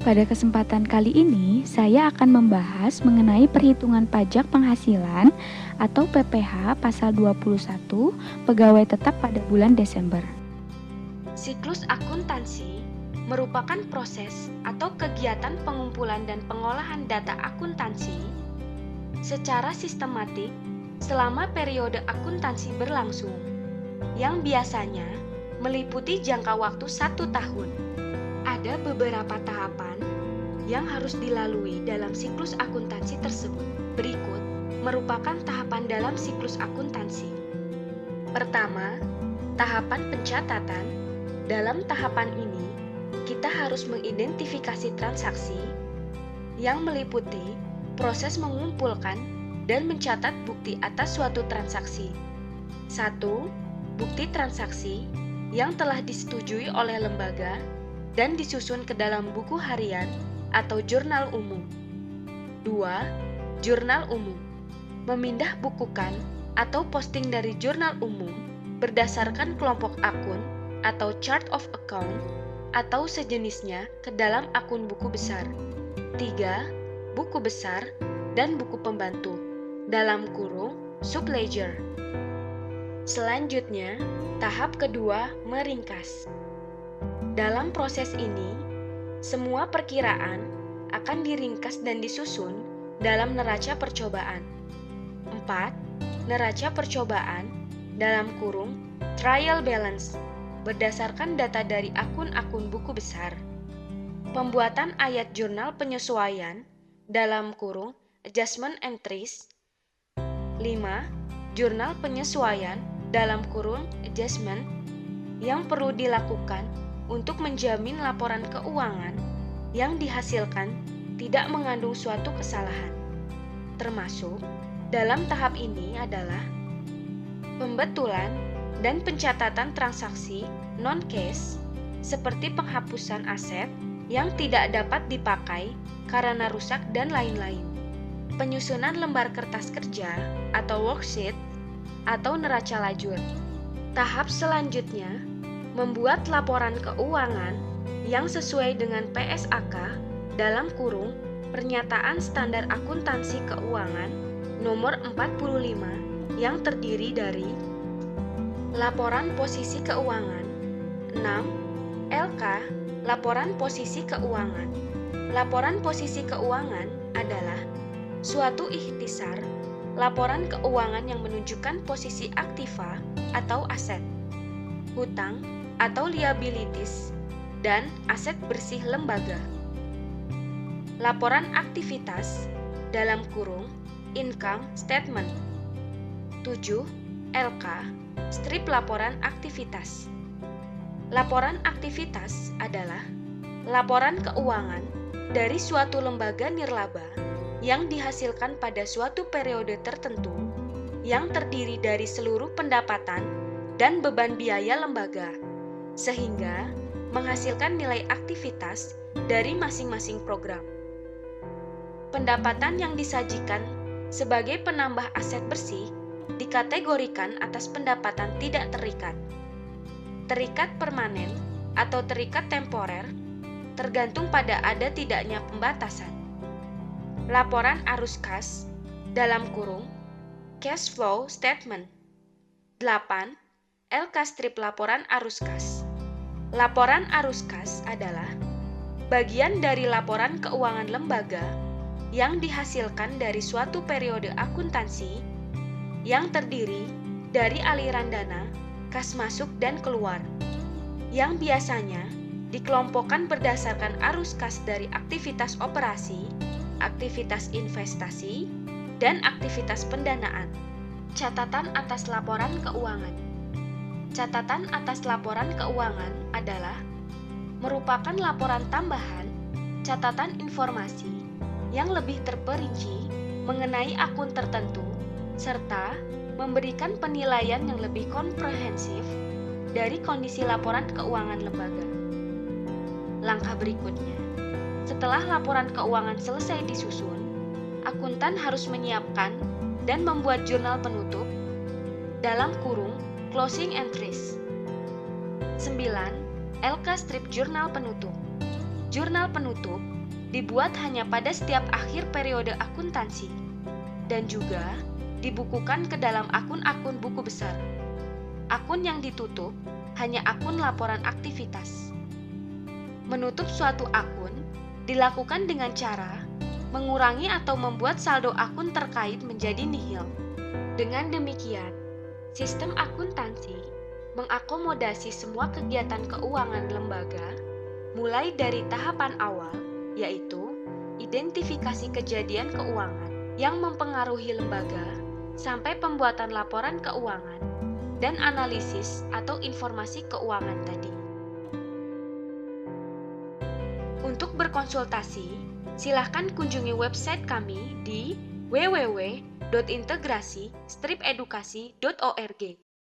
Pada kesempatan kali ini, saya akan membahas mengenai perhitungan pajak penghasilan atau PPh pasal 21 pegawai tetap pada bulan Desember. Siklus akuntansi merupakan proses atau kegiatan pengumpulan dan pengolahan data akuntansi secara sistematik selama periode akuntansi berlangsung, yang biasanya meliputi jangka waktu 1 tahun. Ada beberapa tahapan yang harus dilalui dalam siklus akuntansi tersebut. Berikut merupakan tahapan dalam siklus akuntansi. Pertama, tahapan pencatatan. Dalam tahapan ini, kita harus mengidentifikasi transaksi yang meliputi proses mengumpulkan dan mencatat bukti atas suatu transaksi. 1. Bukti transaksi yang telah disetujui oleh lembaga dan disusun ke dalam buku harian atau jurnal umum. 2. Jurnal umum. Memindah bukukan atau posting dari jurnal umum berdasarkan kelompok akun atau chart of account atau sejenisnya ke dalam akun buku besar. 3. Buku besar dan buku pembantu dalam kurung subledger. Selanjutnya, tahap kedua meringkas. Dalam proses ini, semua perkiraan akan diringkas dan disusun dalam neraca percobaan. 4. Neraca percobaan dalam kurung trial balance berdasarkan data dari akun-akun buku besar. Pembuatan ayat jurnal penyesuaian dalam kurung adjustment entries. 5. Jurnal penyesuaian dalam kurung adjustment yang perlu dilakukan untuk menjamin laporan keuangan yang dihasilkan tidak mengandung suatu kesalahan. Termasuk dalam tahap ini adalah pembetulan dan pencatatan transaksi non-cash seperti penghapusan aset yang tidak dapat dipakai karena rusak dan lain-lain. Penyusunan lembar kertas kerja atau worksheet atau neraca lajur. Tahap selanjutnya, membuat laporan keuangan yang sesuai dengan PSAK dalam kurung Pernyataan Standar Akuntansi Keuangan nomor 45 yang terdiri dari laporan posisi keuangan. 6. LK, laporan posisi keuangan. Laporan posisi keuangan adalah suatu ikhtisar laporan keuangan yang menunjukkan posisi aktiva atau aset, hutang atau liabilities, dan aset bersih lembaga. Laporan aktivitas dalam kurung income statement. 7. LK, strip laporan aktivitas. Laporan aktivitas adalah laporan keuangan dari suatu lembaga nirlaba yang dihasilkan pada suatu periode tertentu yang terdiri dari seluruh pendapatan dan beban biaya lembaga, sehingga menghasilkan nilai aktivitas dari masing-masing program. Pendapatan yang disajikan sebagai penambah aset bersih dikategorikan atas pendapatan tidak terikat, terikat permanen, atau terikat temporer, tergantung pada ada tidaknya pembatasan. Laporan arus kas dalam kurung cash flow statement. 8. LK strip laporan arus kas. Laporan arus kas adalah bagian dari laporan keuangan lembaga yang dihasilkan dari suatu periode akuntansi yang terdiri dari aliran dana, kas masuk dan keluar, yang biasanya dikelompokkan berdasarkan arus kas dari aktivitas operasi, aktivitas investasi, dan aktivitas pendanaan. Catatan atas laporan keuangan. Catatan atas laporan keuangan adalah merupakan laporan tambahan, catatan informasi yang lebih terperinci mengenai akun tertentu, serta memberikan penilaian yang lebih komprehensif dari kondisi laporan keuangan lembaga. Langkah berikutnya, setelah laporan keuangan selesai disusun, akuntan harus menyiapkan dan membuat jurnal penutup dalam kurung closing entries. 9. LK strip jurnal penutup. Jurnal penutup dibuat hanya pada setiap akhir periode akuntansi, dan juga dibukukan ke dalam akun-akun buku besar. Akun yang ditutup hanya akun laporan aktivitas. Menutup suatu akun dilakukan dengan cara mengurangi atau membuat saldo akun terkait menjadi nihil. Dengan demikian, sistem akuntansi mengakomodasi semua kegiatan keuangan lembaga, mulai dari tahapan awal, yaitu identifikasi kejadian keuangan yang mempengaruhi lembaga, sampai pembuatan laporan keuangan dan analisis atau informasi keuangan tadi. Untuk berkonsultasi, silakan kunjungi website kami di www.integrasi-edukasi.org.